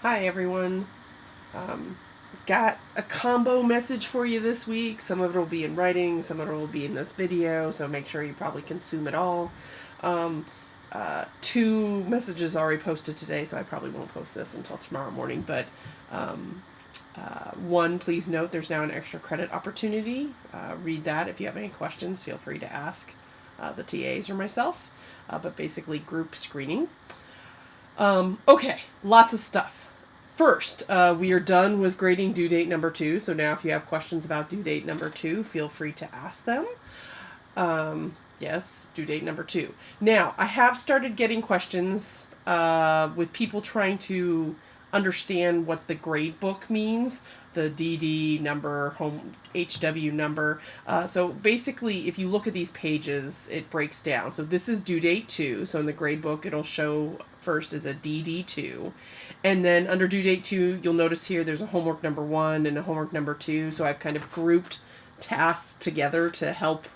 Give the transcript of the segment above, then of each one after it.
Hi, everyone. Um, got a combo message for you this week. Some of it will be in writing, some of it will be in this video, so make sure you probably consume it all. Um, two messages already posted today, so I probably won't post this until tomorrow morning. But um, one, please note there's now an extra credit opportunity. Read that. If you have any questions, feel free to ask the TAs or myself. But basically, group screening. Okay, lots of stuff. First, we are done with grading due date number 2, so now if you have questions about due date number 2, feel free to ask them. Yes, due date number 2. Now, I have started getting questions with people trying to understand what the grade book means, the DD number, home HW number. So basically, if you look at these pages, it breaks down. So this is due date 2. So in the grade book, it'll show first as a DD2. And then under due date 2, you'll notice here there's a homework number 1 and a homework number 2. So I've kind of grouped tasks together to help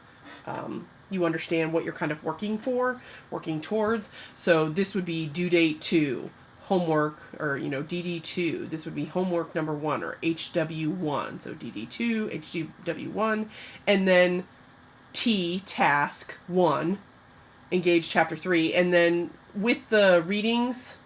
you understand what you're kind of working towards. So this would be due date 2, homework, or DD2. This would be homework number 1 or HW1. So DD2, HW1, and then T, task 1, engage chapter 3, and then with the readings,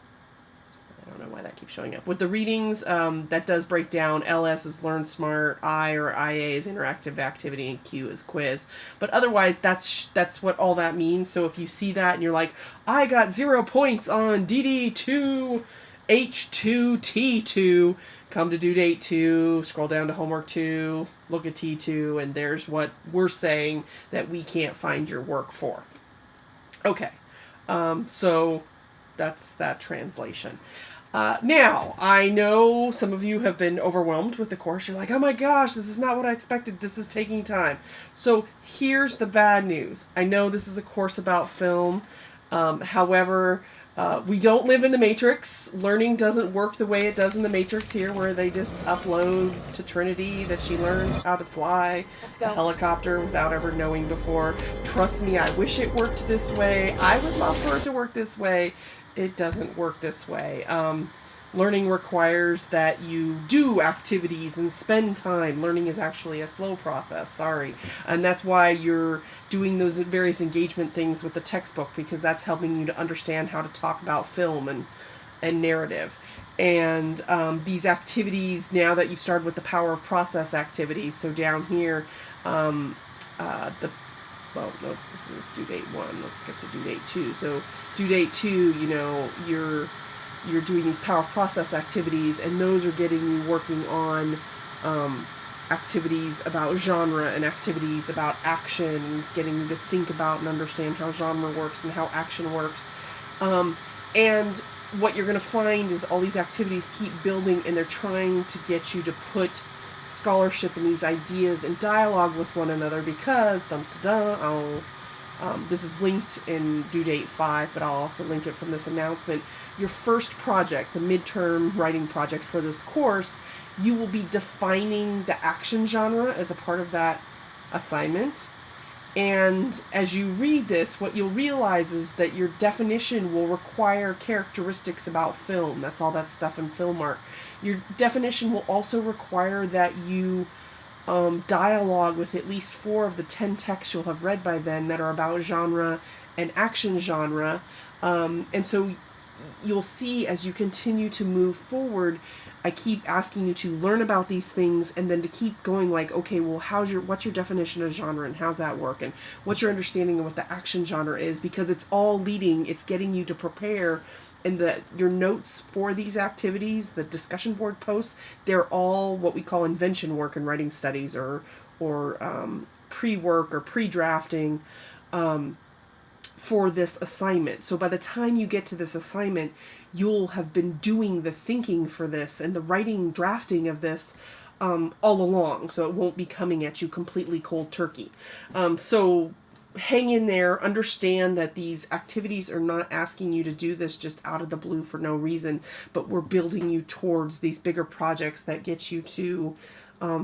I don't know why that keeps showing up. With the readings, that does break down. LS is Learn Smart, I or IA is interactive activity, and Q is quiz. But otherwise, that's what all that means. So if you see that and you're like, I got 0 points on DD2, H2, T2, come to due date 2, scroll down to homework 2, look at T2, and there's what we're saying that we can't find your work for. Okay, so that's that translation. Now, I know some of you have been overwhelmed with the course. You're like, oh my gosh, this is not what I expected. This is taking time. So here's the bad news. I know this is a course about film. However, we don't live in the Matrix. Learning doesn't work the way it does in the Matrix here, where they just upload to Trinity that she learns how to fly a helicopter without ever knowing before. Trust me, I wish it worked this way. I would love for it to work this way. It doesn't work this way. Learning requires that you do activities and spend time. Learning is actually a slow process, sorry. And that's why you're doing those various engagement things with the textbook, because that's helping you to understand how to talk about film and narrative. And these activities, now that you've started with the power of process activities, so down here, well, no, this is due date 1. Let's skip to due date 2. So due date 2, you're doing these power process activities, and those are getting you working on activities about genre and activities about action, getting you to think about and understand how genre works and how action works. And what you're going to find is all these activities keep building, and they're trying to get you to put scholarship and these ideas in dialogue with one another, because this is linked in due date 5, but I'll also link it from this announcement. Your first project, the midterm writing project for this course, you will be defining the action genre as a part of that assignment. And as you read this, what you'll realize is that your definition will require characteristics about film. That's all that stuff in Film Art. Your definition will also require that you dialogue with at least 4 of the 10 texts you'll have read by then that are about genre and action genre. And so you'll see as you continue to move forward, I keep asking you to learn about these things, and then to keep going like, okay, well, what's your definition of genre, and how's that work, and what's your understanding of what the action genre is, because it's getting you to prepare. And your notes for these activities, the discussion board posts, they're all what we call invention work in writing studies, or pre-work or pre-drafting for this assignment. So by the time you get to this assignment, you'll have been doing the thinking for this and the writing, drafting of this all along. So it won't be coming at you completely cold turkey. So hang in there, understand that these activities are not asking you to do this just out of the blue for no reason, but we're building you towards these bigger projects that get you to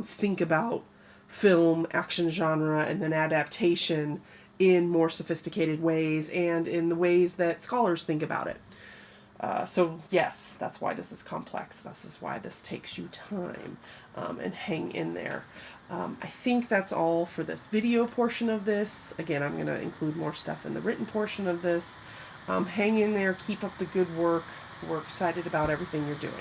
think about film, action genre, and then adaptation in more sophisticated ways, and in the ways that scholars think about it. So yes, that's why this is complex. This is why this takes you time, and hang in there. I think that's all for this video portion of this. Again, I'm going to include more stuff in the written portion of this. Hang in there. Keep up the good work. We're excited about everything you're doing.